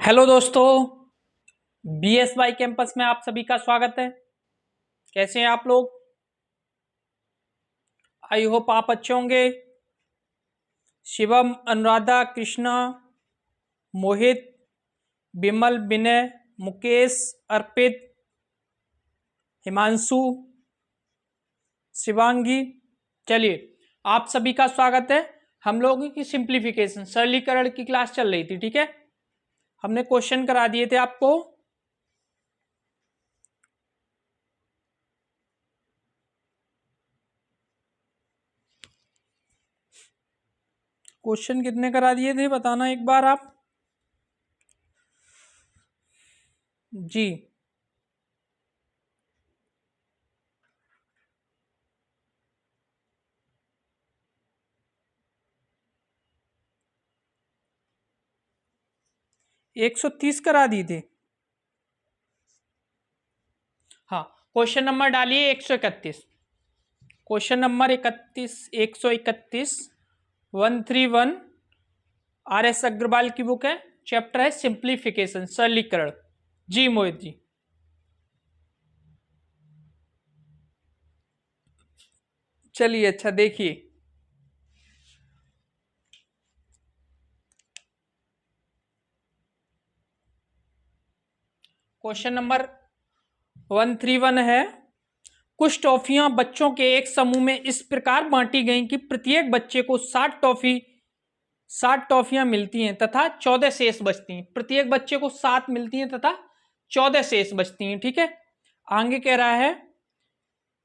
Hello दोस्तों, BSY campus में आप सभी का स्वागत है। कैसे हैं आप लोग? आई होप आप अच्छे होंगे। शिवम, अनुराधा, कृष्णा, मोहित, विमल, विनय, मुकेश, अर्पित, हिमांशु, शिवांगी। चलिए, आप सभी का स्वागत है। हम लोगों की सिंप्लीफिकेशन सरलीकरण की क्लास चल रही थी, ठीक है। हमने क्वेश्चन करा दिए थे आपको। क्वेश्चन कितने करा दिए थे बताना एक बार आप जी। 130 करा दिए थे। हाँ, क्वेश्चन नंबर डालिए 131। Question number 31, 131, 131। RS अग्रवाल की बुक है। चैप्टर है सिंप्लीफिकेशन, सरलीकरण। जी मोहित जी। चलिए, अच्छा देखिए। क्वेश्चन नंबर 131 है, कुछ टॉफियां बच्चों के एक समूह में इस प्रकार बांटी गई कि प्रत्येक बच्चे को 60 टॉफियां मिलती हैं तथा 14 शेष बचती हैं। प्रत्येक बच्चे को 7 मिलती हैं तथा 14 शेष बचती हैं, ठीक है। आगे कह रहा है,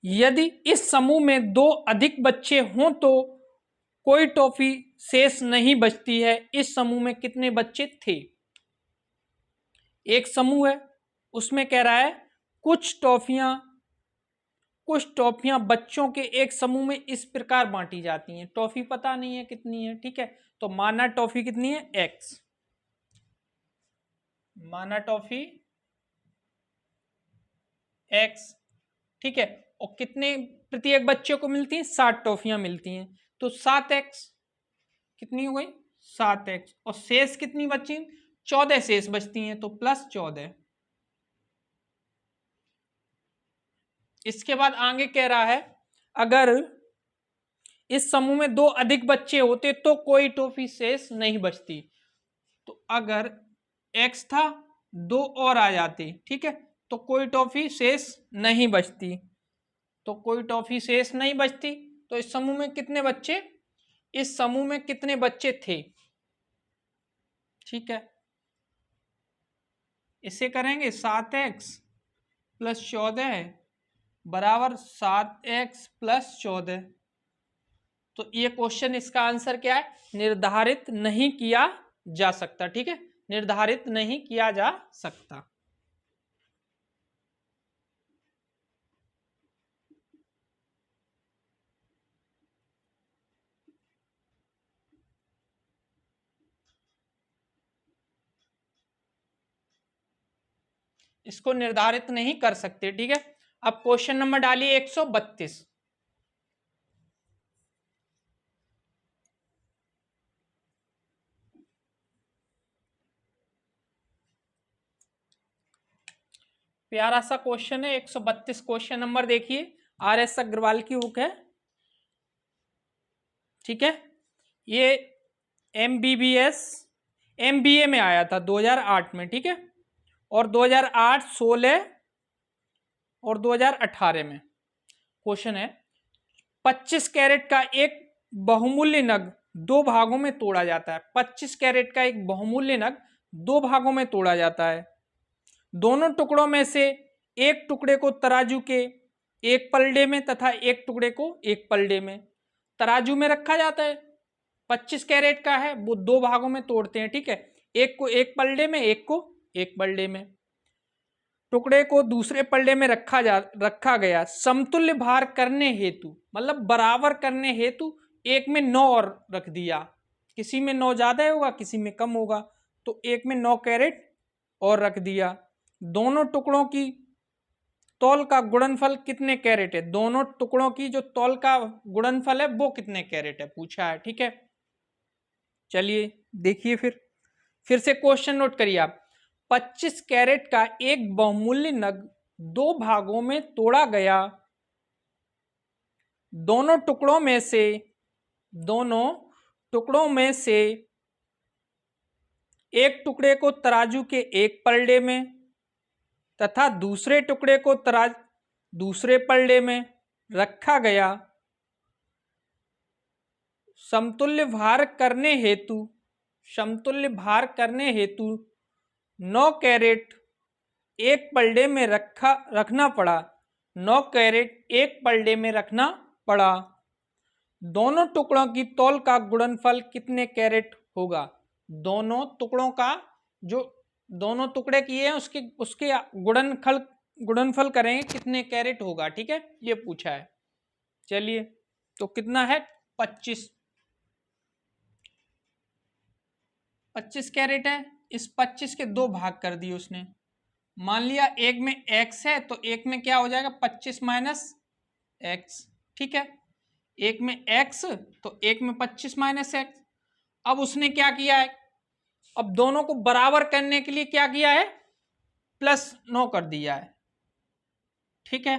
यदि इस समूह में दो अधिक बच्चे हों तो कोई टॉफी शेष नहीं बचती है। इस समूह में कितने बच्चे थे? एक समूह है, उसमें कह रहा है कुछ टॉफियां बच्चों के एक समूह में इस प्रकार बांटी जाती हैं। टॉफी पता नहीं है कितनी है, ठीक है। तो माना टॉफी कितनी है? x। माना टॉफी x, ठीक है। और कितने प्रत्येक बच्चे को मिलती हैं? 60 टॉफियां मिलती हैं। तो 7x कितनी हो गई? 7x। और शेष कितनी बची? 14 शेष बचती हैं, तो +14। इसके बाद आगे कह रहा है, अगर इस समूह में दो अधिक बच्चे होते तो कोई टॉफी शेष नहीं बचती। तो अगर x था, दो और आ जाते, ठीक है, तो कोई टॉफी शेष नहीं बचती। तो कोई टॉफी शेष नहीं बचती। तो इस समूह में कितने बच्चे? इस समूह में कितने बच्चे थे? ठीक है, इसे करेंगे 7x + 14 बराबर 7x + 14। तो ये क्वेश्चन, इसका आंसर क्या है? निर्धारित नहीं किया जा सकता, ठीक है। निर्धारित नहीं किया जा सकता। इसको निर्धारित नहीं कर सकते, ठीक है। अब क्वेश्चन नंबर डालिए 132। प्यारा सा क्वेश्चन है 132। क्वेश्चन नंबर देखिए, RS अग्रवाल की बुक है, ठीक है। ये MBBS MBA में आया था 2008 में, ठीक है। और 2008, 16 और 2018 में क्वेश्चन है, 25 कैरेट का एक बहुमूल्य नग दो भागों में तोड़ा जाता है। 25 कैरेट का एक बहुमूल्य नग दो भागों में तोड़ा जाता है। दोनों टुकड़ों में से एक टुकड़े को तराजू के एक पलड़े में तथा एक टुकड़े को एक पलड़े में तराजू में रखा जाता है। 25 कैरेट का है, वो दो भागों में तोड़ते हैं, ठीक है। एक को एक पलड़े में, एक को एक पलड़े में। टुकड़े को दूसरे पलड़े में रखा गया समतुल्य भार करने हेतु, मतलब बराबर करने हेतु एक में 9 और रख दिया। किसी में 9 ज्यादा होगा, किसी में कम होगा, तो एक में 9 कैरेट और रख दिया। दोनों टुकड़ों की तौल का गुणनफल कितने कैरेट है? दोनों टुकड़ों की जो तौल का गुणनफल है वो कितने कैरेट है, पूछा है, ठीक है। चलिए देखिए, फिर से क्वेश्चन नोट करिए आप। 25 कैरेट का एक बहुमूल्य नग 2 भागों में तोड़ा गया। दोनों टुकड़ों में से एक टुकड़े को तराजू के एक पलड़े में तथा दूसरे टुकड़े को दूसरे पलड़े में रखा गया। समतुल्य भार करने हेतु 9 कैरेट एक पलड़े में रखना पड़ा। 9 कैरेट एक पलड़े में रखना पड़ा। दोनों टुकड़ों की तौल का गुणनफल कितने कैरेट होगा? दोनों टुकड़ों का जो दोनों टुकड़े किए हैं उसके गुणनफल करेंगे, कितने कैरेट होगा। ठीक है, ये पूछा है। चलिए, तो कितना है? 25 कैरेट है। इस 25 के 2 भाग कर दिए उसने। मान लिया एक में x है तो एक में क्या हो जाएगा? 25 माइनस एक्स। ठीक है, एक में x तो एक में 25 माइनस एक्स। अब उसने क्या किया है? अब दोनों को बराबर करने के लिए क्या किया है? +9 कर दिया है। ठीक है,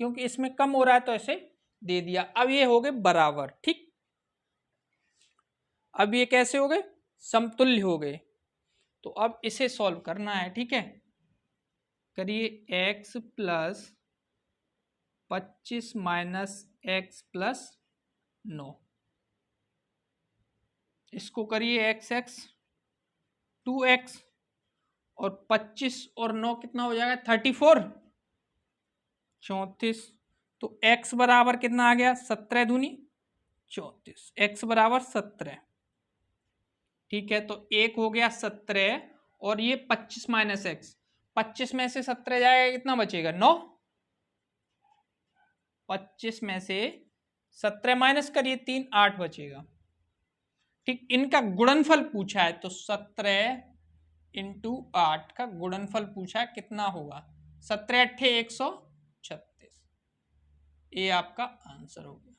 क्योंकि इसमें कम हो रहा है तो ऐसे दे दिया। अब ये हो गए बराबर। ठीक, अब ये कैसे हो गए? समतुल्य हो गए। तो अब इसे सॉल्व करना है। ठीक है, करिए x + 25 माइनस x + 9, इसको करिए x 2x और 25 और 9 कितना हो जाएगा? 34 34। तो x बराबर कितना आ गया? 17 दूनी 34, x बराबर 17। ठीक है, तो एक हो गया 17 और ये 25 माइनस एक्स। 25 में से 17 जाएगा, कितना बचेगा? 9। 25 में से 17 माइनस करिए 3, 8 बचेगा। ठीक, इनका गुणनफल पूछा है तो 17 × 8 का गुणनफल पूछा है, कितना होगा? 17 × 8 136। ये आपका आंसर हो गया।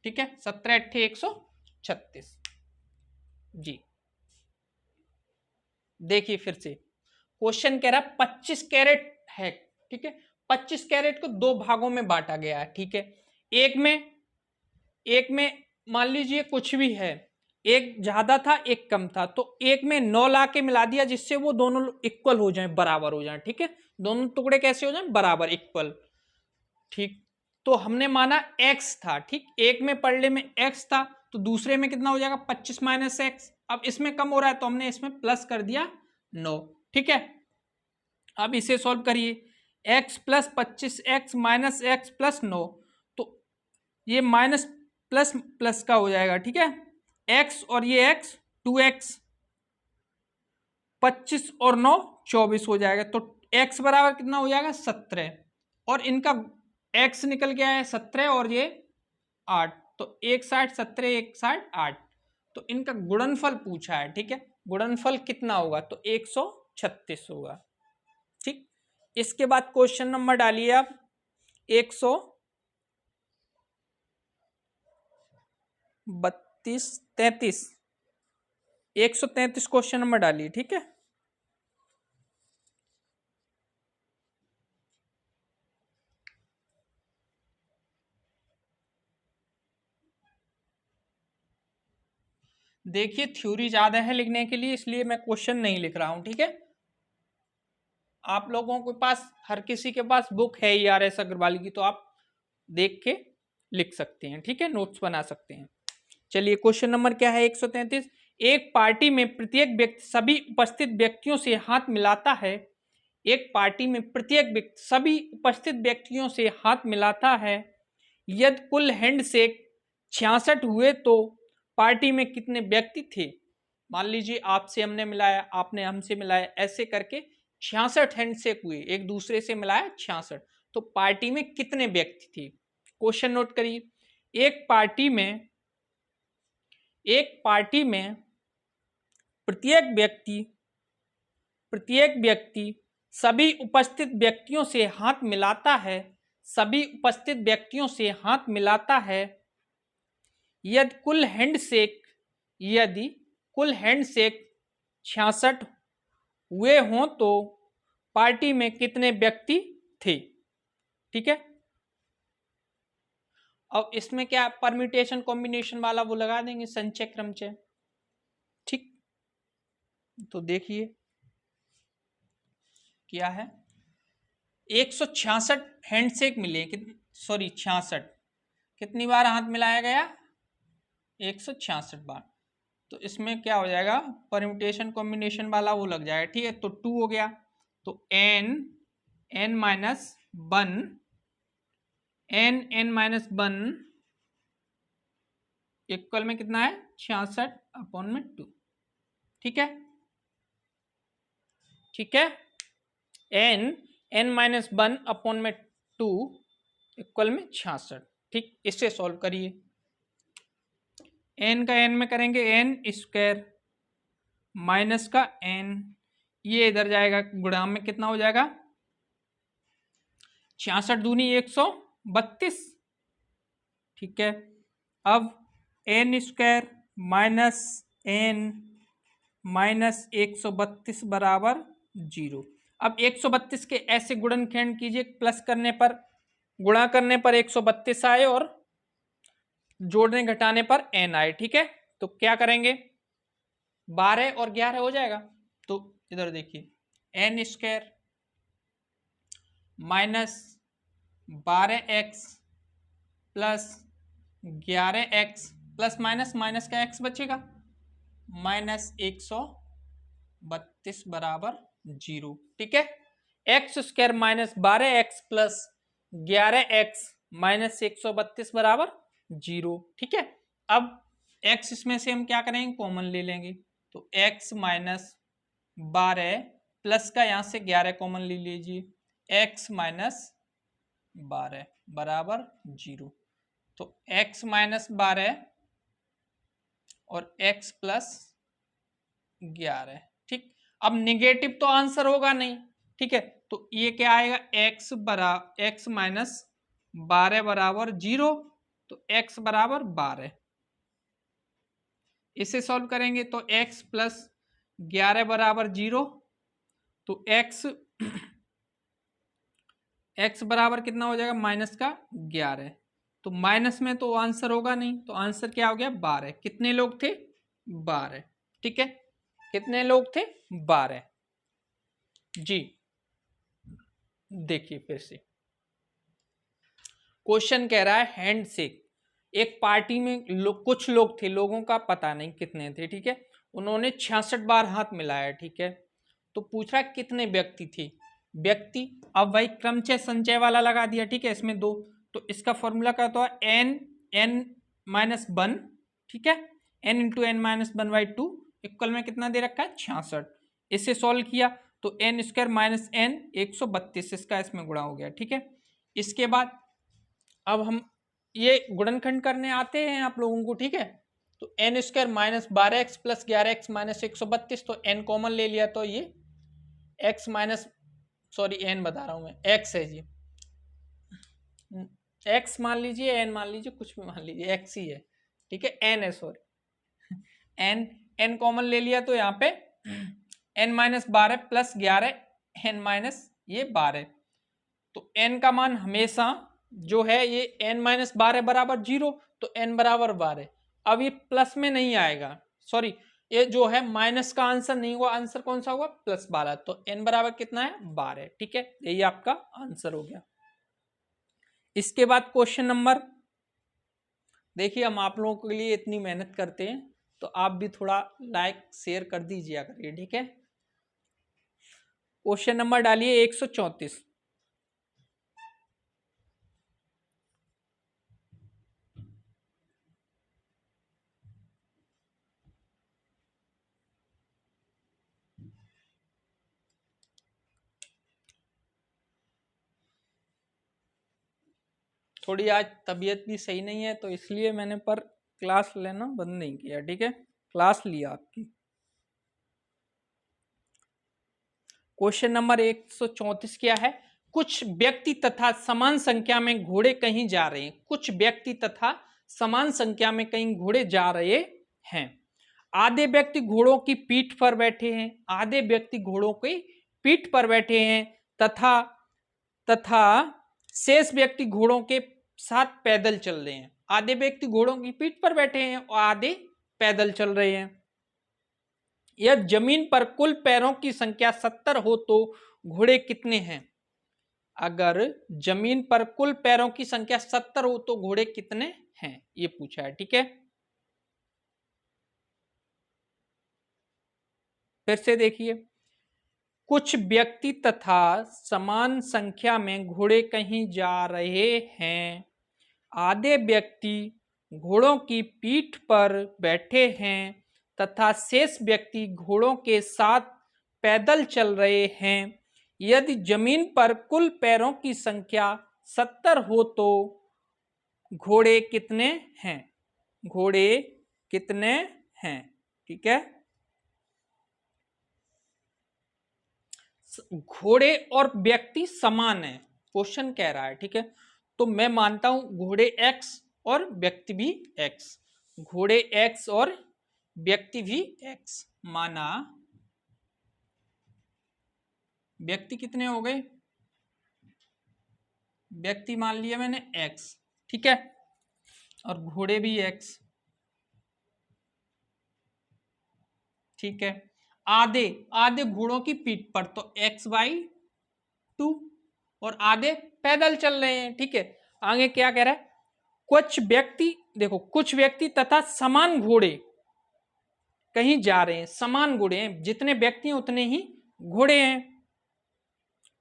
ठीक है, 17 × 8 136। जी, देखिए फिर से क्वेश्चन कह रहा 25 कैरेट है। ठीक है, 25 कैरेट को 2 भागों में बांटा गया है। ठीक है, एक में मान लीजिए कुछ भी है, एक ज्यादा था एक कम था, तो एक में 9 ला के मिला दिया जिससे वो दोनों इक्वल हो जाएं, बराबर हो जाएं। ठीक है, दोनों टुकड़े कैसे हो जाएं? बराबर, इक्वल। ठीक, तो हमने माना x था। ठीक, एक में पलड़े में x था तो दूसरे में कितना हो जाएगा? 25 माइनस एक्स। अब इसमें कम हो रहा है तो हमने इसमें प्लस कर दिया 9। ठीक है, अब इसे सॉल्व करिए। x + 25x माइनस एक्स + 9, तो ये माइनस प्लस प्लस का हो जाएगा। ठीक है, x और ये x 2x, 25 और 9 24 हो जाएगा। तो x बराबर कितना हो जाएगा? 17। और इनका x निकल गया है 17 और ये 8, तो 1 60 17 1 60 8। तो इनका गुणनफल पूछा है। ठीक है, गुणनफल कितना होगा? तो 136 होगा। ठीक, इसके बाद क्वेश्चन नंबर डालिए आप 133 क्वेश्चन नंबर डालिए। ठीक है, देखिए थ्योरी ज्यादा है लिखने के लिए, इसलिए मैं क्वेश्चन नहीं लिख रहा हूं। ठीक है, आप लोगों के पास, हर किसी के पास बुक है ERS अग्रवाल की, तो आप देख के लिख सकते हैं। ठीक है, नोट्स बना सकते हैं। चलिए, क्वेश्चन नंबर क्या है? 133। एक पार्टी में प्रत्येक व्यक्ति सभी उपस्थित व्यक्तियों से हाथ मिलाता है। एक पार्टी में प्रत्येक व्यक्ति सभी उपस्थित व्यक्तियों से हाथ मिलाता है। यदि कुल हैंडशेक 66 हुए तो पार्टी में कितने व्यक्ति थे? मान लीजिए आपसे हमने मिलाया, आपने हमसे मिलाया, ऐसे करके 66 हैंडशेक हुए, एक दूसरे से मिलाया 66, तो पार्टी में कितने व्यक्ति थे? क्वेश्चन नोट करिए। एक पार्टी में प्रत्येक व्यक्ति सभी उपस्थित व्यक्तियों से हाथ मिलाता है। सभी उपस्थित व्यक्तियों से हाथ मिलाता है। यदि कुल हैंडशेक 66 हुए हों तो पार्टी में कितने व्यक्ति थे। ठीक है, अब इसमें क्या परम्यूटेशन कॉम्बिनेशन वाला वो लगा देंगे, संचय क्रमचय। ठीक, तो देखिए क्या है, 166 हैंडशेक मिले, सॉरी 66, कितनी बार हाथ मिलाया गया, 166 बार। तो इसमें क्या हो जाएगा, परम्यूटेशन कॉम्बिनेशन वाला वो लग जाएगा। ठीक है, तो 2 हो गया, तो n minus 1 n minus 1 equal में कितना है, 66/2। ठीक है, ठीक है, n माइनस 1/2 इक्वल में 66। ठीक, इससे सॉल्व करिए, n का n में करेंगे n स्क्वायर माइनस का n, ये इधर जाएगा गुणा में कितना हो जाएगा, 66 दूनी 132। ठीक है, अब n square minus n minus 132 बराबर 0। अब 132 के ऐसे गुणनखंड कीजिए, प्लस करने पर, गुणा करने पर 132 आए और जोड़ने घटाने पर n आए। ठीक है, तो क्या करेंगे, 12 और 11 हो जाएगा। तो इधर देखिए n square minus 12x plus 11x plus minus minus का x बचेगा, माइनस 132 बराबर 0। ठीक है, x square minus 12x plus 11x minus 132 बराबर 0। ठीक है, अब x इसमें से हम क्या करेंगे, कॉमन ले लेंगे, तो x माइनस 12 प्लस का यहाँ से 11 कॉमन ले लीजिए, x माइनस 12 बराबर 0। तो x माइनस 12 और x प्लस 11। ठीक, अब निगेटिव तो आंसर होगा नहीं। ठीक है, तो ये क्या आएगा, x माइनस 12 बराबर 0, तो x बराबर 12। इसे सॉल्व करेंगे तो x प्लस 11 बराबर 0, तो x बराबर कितना हो जाएगा, माइनस का 11। तो माइनस में तो आंसर होगा नहीं, तो आंसर क्या हो गया, 12। कितने लोग थे, 12। ठीक है, कितने लोग थे, 12 जी। देखिए फिर से क्वेश्चन कह रहा है हैंडशेक, एक पार्टी में कुछ लोग थे, लोगों का पता नहीं कितने थे। ठीक है, उन्होंने 66 बार हाथ मिलाया। ठीक है, तो पूछ रहा है कितने व्यक्ति थे, व्यक्ति, अब वही क्रमचय संचय वाला लगा दिया। ठीक है, इसमें 2, तो इसका फॉर्मूला क्या होता है, n माइनस 1। ठीक है, n into n minus 1/2 equal में कितना दे रखा है, 66। इससे सॉल्व किया तो n स्क्वायर माइनस n 132, इसका इसमें गुणा हो गया। ठीक है, इसके बाद अब हम ये गुणनखंड करने आते हैं आप लोगों को। ठीक है, तो n square minus 12x plus 11x minus 132, तो n कॉमन ले लिया तो ये x माइनस, सॉरी n बता रहा हूं मैं, x है जी, x मान लीजिए, n मान लीजिए, कुछ भी मान लीजिए, x ही है। ठीक है, n है, सॉरी n कॉमन ले लिया तो यहाँ पे n minus 12 plus 11 n minus ये 12, तो n का मान हमेशा जो है ये n माइनस 12 बराबर 0, तो n बराबर 12। अब ये प्लस में नहीं आएगा, सॉरी ये जो है माइनस का आंसर नहीं हुआ, आंसर कौन सा हुआ, प्लस 12, तो n बराबर कितना है, 12। ठीक है, यही आपका आंसर हो गया। इसके बाद क्वेश्चन नंबर, देखिए हम आप लोगों के लिए इतनी मेहनत करते हैं, तो आप भी थोड़ा लाइक शेयर कर दीजिए करिए। ठीक है, क्वेश्चन नंबर डालिए 134। थोड़ी आज तबीयत भी सही नहीं है, तो इसलिए मैंने पर क्लास लेना बंद नहीं किया। ठीक है, क्लास लिया आपकी। क्वेश्चन नंबर 134 क्या है, कुछ व्यक्ति तथा समान संख्या में घोड़े कहीं जा रहे हैं, कुछ व्यक्ति तथा समान संख्या में कहीं घोड़े जा रहे हैं। आधे व्यक्ति घोड़ों की पीठ पर बैठे हैं, आधे व्यक्ति घोड़ों की पीठ पर बैठे हैं तथा तथा शेष व्यक्ति घोड़ों के साथ पैदल चल रहे हैं। आधे व्यक्ति घोड़ों की पीठ पर बैठे हैं और आधे पैदल चल रहे हैं। यदि जमीन पर कुल पैरों की संख्या 70 हो तो घोड़े कितने हैं? अगर जमीन पर कुल पैरों की संख्या 70 हो तो घोड़े कितने हैं, ये पूछा है। ठीक है, फिर से देखिए, कुछ व्यक्ति तथा समान संख्या में घोड़े कहीं जा रहे हैं। आधे व्यक्ति घोड़ों की पीठ पर बैठे हैं तथा शेष व्यक्ति घोड़ों के साथ पैदल चल रहे हैं। यदि जमीन पर कुल पैरों की संख्या 70 हो तो घोड़े कितने हैं? घोड़े कितने हैं? ठीक है, घोड़े और व्यक्ति समान है, क्वेश्चन कह रहा है। ठीक है, तो मैं मानता हूं घोड़े x और व्यक्ति भी x, घोड़े x और व्यक्ति भी x माना। व्यक्ति कितने हो गए? व्यक्ति मान लिया मैंने x, ठीक है, और घोड़े भी x। ठीक है, आधे आधे घोड़ों की पीठ पर तो x/2 और आधे पैदल चल रहे हैं। ठीक है, आगे क्या कह रहा है? कुछ व्यक्ति, देखो, कुछ व्यक्ति तथा समान घोड़े कहीं जा रहे हैं। समान घोड़े हैं, जितने व्यक्ति हैं उतने ही घोड़े हैं।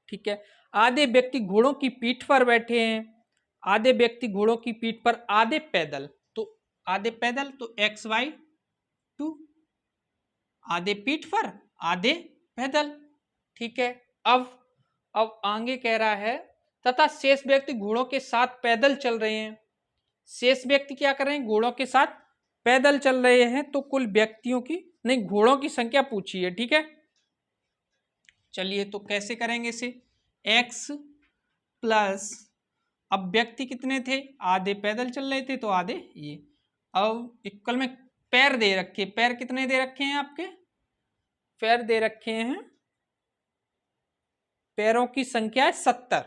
ठीक है, आधे व्यक्ति घोड़ों की पीठ पर बैठे हैं, आधे व्यक्ति घोड़ों की पीठ पर, आधे पैदल, तो आधे पैदल तो x/2, आधे पीठ पर आधे पैदल। ठीक है, अब आगे कह रहा है तथा शेष व्यक्ति घोड़ों के साथ पैदल चल रहे हैं। शेष व्यक्ति क्या कर रहे हैं? घोड़ों के साथ पैदल चल रहे हैं। तो कुल व्यक्तियों की नहीं, घोड़ों की संख्या पूछी है। ठीक है, चलिए तो कैसे करेंगे इसे? x प्लस, अब व्यक्ति कितने थे? आधे पैदल चल रहे थे तो आधे ये। अब इक्वल में पैर दे रखे, पैर कितने दे रखे हैं आपके? पैर दे रखे हैं, पैरों की संख्या है 70।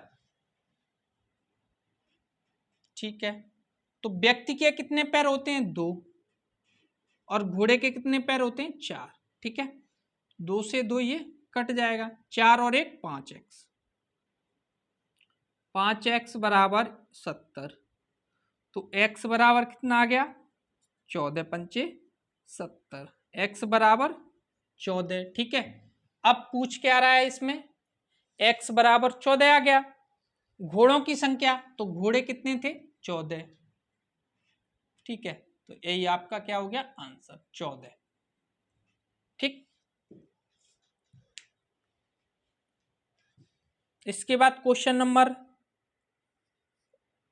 ठीक है, तो व्यक्ति के कितने पैर होते हैं? 2, और घोड़े के कितने पैर होते हैं? 4। ठीक है, 2 से 2 ये कट जाएगा, 4 और 1 5x, 5x बराबर 70। तो x बराबर कितना आ गया? 14 पंचे 70, x बराबर 14। ठीक है, अब पूछ क्या रहा है इसमें? x बराबर 14 आ गया। घोड़ों की संख्या, तो घोड़े कितने थे? 14। ठीक है, तो यही आपका क्या हो गया? आंसर 14। ठीक, इसके बाद क्वेश्चन नंबर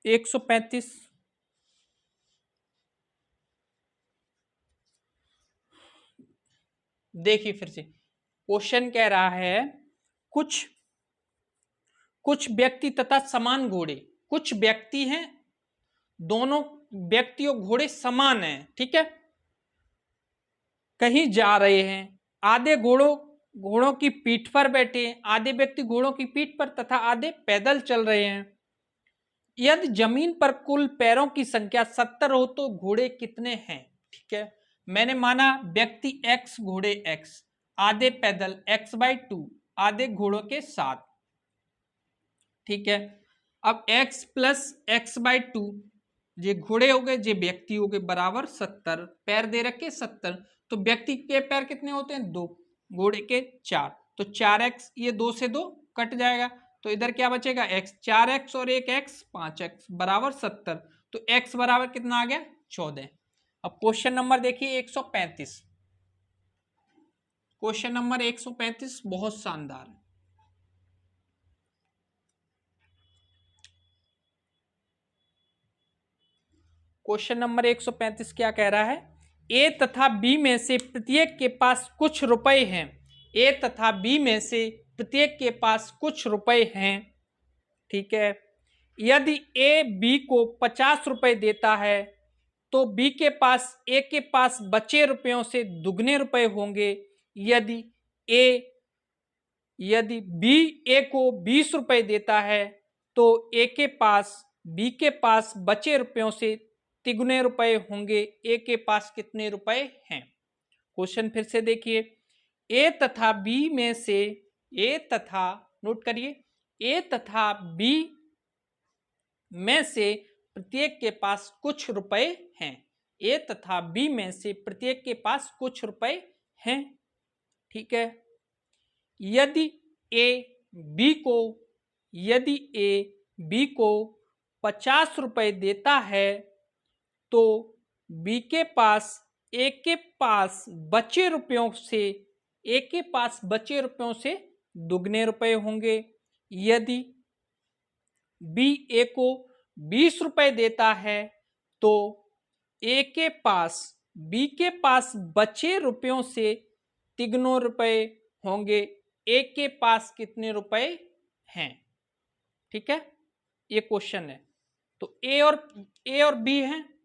135। देखिए फिर से क्वेश्चन कह रहा है कुछ व्यक्ति तथा समान घोड़े, कुछ व्यक्ति हैं, दोनों व्यक्ति और घोड़े समान हैं। ठीक है, कहीं जा रहे हैं। आधे घोड़ों की पीठ पर बैठे हैं, आधे व्यक्ति घोड़ों की पीठ पर तथा आधे पैदल चल रहे हैं। यदि जमीन पर कुल पैरों की संख्या 70 हो तो घोड़े कितने हैं? ठीक है, मैंने माना व्यक्ति x, घोड़े x, आधे पैदल x/2, आधे घोड़ों के साथ। ठीक है, अब x प्लस x/2, ये घोड़े हो गए, ये व्यक्ति हो गए, बराबर 70। पैर दे रखे 70, तो व्यक्ति के पैर कितने होते हैं? 2, घोड़े के 4, तो 4x, ये 2 से 2 कट जाएगा, तो इधर क्या बचेगा? x, 4x और 1x 5x बराबर 70। तो x बराबर कितना आ गया? 14। अब क्वेश्चन नंबर देखिए 135। क्वेश्चन नंबर 135 बहुत शानदार है। क्वेश्चन नंबर 135 क्या कह रहा है? ए तथा बी में से प्रत्येक के पास कुछ रुपए हैं। ए तथा बी में से प्रत्येक के पास कुछ रुपए हैं। ठीक है, यदि ए बी को 50 रुपए देता है तो बी के पास ए के पास बचे रुपयों से दुगने रुपए होंगे यदि बी ए को 20 रुपए देता है तो बी के पास बचे रुपयों से तिगुने रुपए होंगे। ए के पास कितने रुपए हैं? क्वेश्चन फिर से देखिए, ए तथा बी में से नोट करिए, ए तथा बी में से प्रत्येक के पास कुछ रुपए हैं। ए तथा बी में से प्रत्येक के पास कुछ रुपए हैं। ठीक है। यदि ए बी को 50 रुपए देता है तो बी के पास ए के पास बचे रुपयों से दुगने रुपए होंगे। यदि बी ए को 20 रुपए देता है तो बी के पास बचे रुपयों से तिगनों रुपए होंगे। ए के पास कितने रुपए हैं? ठीक है, ये क्वेश्चन है। तो ए और बी हैं।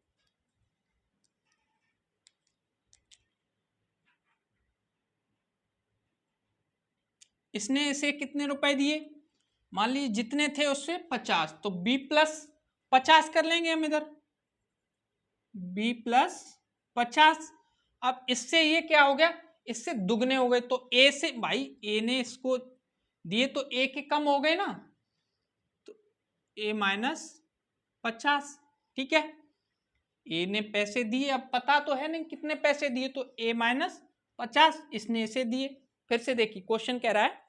इसने इसे कितने रुपए दिए? मान लीजिए जितने थे उससे 50, तो बी प्लस 50 कर लेंगे हम इधर, बी प्लस 50। अब इससे ये क्या हो गया? इससे दुगने हो गए। तो ए से, भाई ए ने इसको दिए तो ए के कम हो गए ना, तो ए माइनस 50। ठीक है, ए ने पैसे दिए, अब पता तो है नहीं कितने पैसे दिए, तो ए माइनस 50 इसने इसे दिए। फिर से देखिए क्वेश्चन कह रहा है,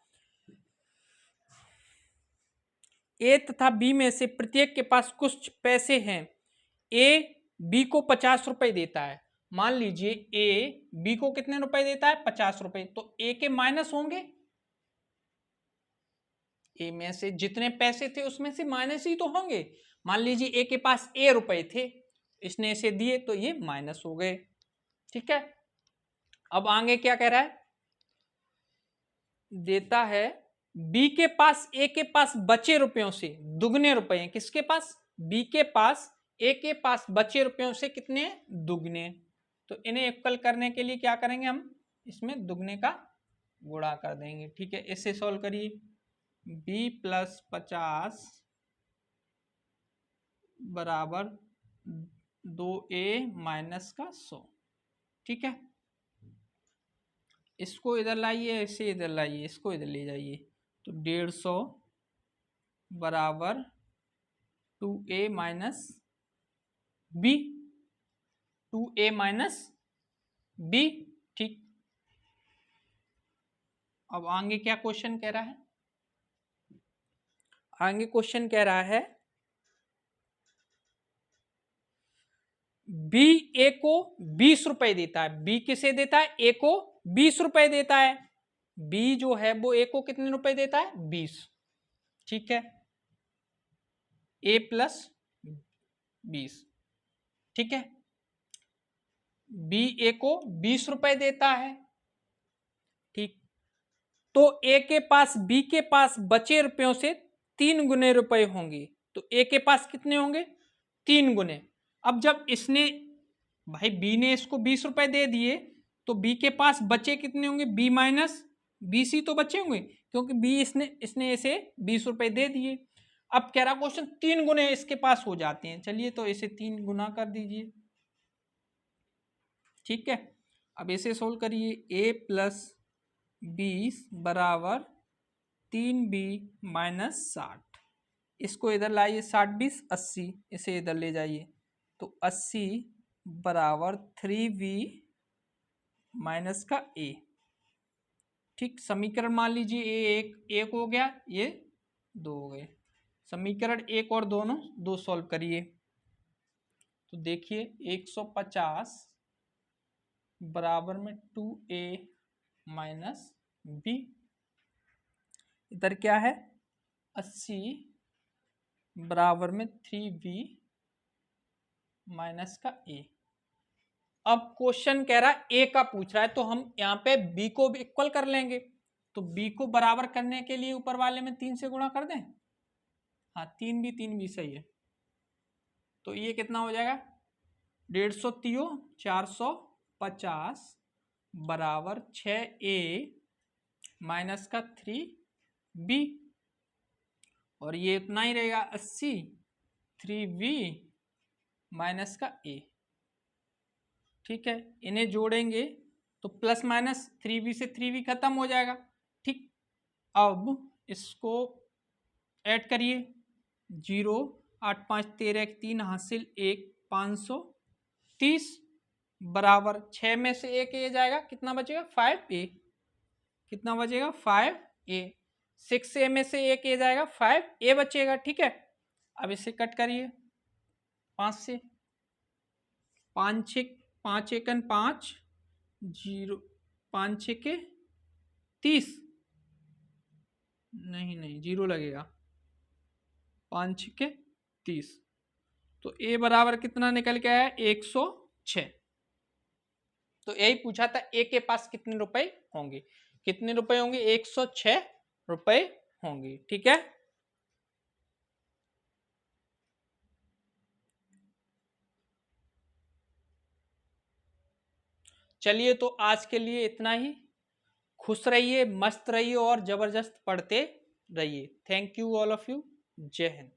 ए तथा बी में से प्रत्येक के पास कुछ पैसे हैं। ए बी को 50 रुपए देता है। मान लीजिए ए बी को कितने रुपए देता है? 50 रुपए। तो ए के माइनस होंगे, ए में से जितने पैसे थे उसमें से माइनस ही तो होंगे। मान लीजिए ए के पास ए रुपए थे, इसने इसे दिए तो ये माइनस हो गए। ठीक है, अब आगे क्या कह रहा है? देता है बी के पास ए के पास बचे रुपयों से दुगने रुपए हैं। किसके पास? बी के पास ए के पास बचे रुपयों से कितने? दुगने। तो इन्हें इक्वल करने के लिए क्या करेंगे हम? इसमें दुगने का गुणा कर देंगे। ठीक है, इसे सॉल्व करिए। बी प्लस 50 बराबर 2a माइनस का 100। ठीक है, इसको इधर लाइए, इसे इधर लाइए, इसको इधर ले जाइए। तो 150 बराबर 2a minus B, 2a minus B. ठीक, अब आगे क्या क्वेश्चन कह रहा है? आगे क्वेश्चन कह रहा है बी ए को 20 रुपए देता है। बी किसे देता है? ए को 20 रुपए देता है। बी जो है वो ए को कितने रुपए देता है? 20। ठीक है, ए प्लस 20। ठीक है, बी ए को 20 रुपए देता है। ठीक, तो ए के पास बी के पास बचे रुपयों से 3 गुने रुपए होंगे। तो ए के पास कितने होंगे? 3 गुने। अब जब इसने, भाई बी ने इसको 20 रुपए दे दिए तो बी के पास बचे कितने होंगे? बी माइनस 20 ही तो बचे होंगे, क्योंकि बी इसने इसे 20 रुपए दे दिए। अब कह रहा क्वेश्चन 3 गुने इसके पास हो जाते हैं। चलिए तो इसे 3 गुना कर दीजिए। ठीक है, अब इसे सोल्व करिए। ए प्लस 20 बराबर 3b माइनस 60। इसको इधर लाइए, 60 20 80, इसे इधर ले जाइए। तो 80 बराबर 3b माइनस का a। ठीक, समीकरण मान लीजिए ए एक हो गया, ये 2 हो गए। समीकरण 1 और दोनों 2 सॉल्व करिए। तो देखिए 150 बराबर में 2a माइनस b, इधर क्या है? 80 बराबर में 3b माइनस का a। अब क्वेश्चन कह रहा है ए का पूछ रहा है, तो हम यहाँ पे बी को भी इक्वल कर लेंगे। तो बी को बराबर करने के लिए ऊपर वाले में 3 से गुणा कर दें। हाँ, 3b सही है। तो ये कितना हो जाएगा? 150 तियो 450 बराबर 6A माइनस का 3B, और ये इतना ही रहेगा 80 3B माइनस का A। ठीक है, इन्हें जोड़ेंगे तो प्लस माइनस 3B से 3B खत्म हो जाएगा। ठीक, अब इसको ऐड करिए, 0 8 5 13 3 हासिल 1 530 बराबर 6 में से 1 ए जाएगा, कितना बचेगा 5A, कितना बचेगा 5A। 6A में से 1 ए जाएगा 5A बचेगा। ठीक है, अब इसे कट करिए 5 से, 5 एकन 5 0 5 6 के 30, नहीं 0 लगेगा, 5 6 के 30, तो A बराबर कितना निकल के आया 106। तो यही पूछा था A के पास कितने रुपए होंगे, कितने रुपए होंगे 106 रुपए होंगे। ठीक है, चलिए तो आज के लिए इतना ही। खुश रहिए, मस्त रहिए और जबरदस्त पढ़ते रहिए। Thank you all of you. जय हिंद।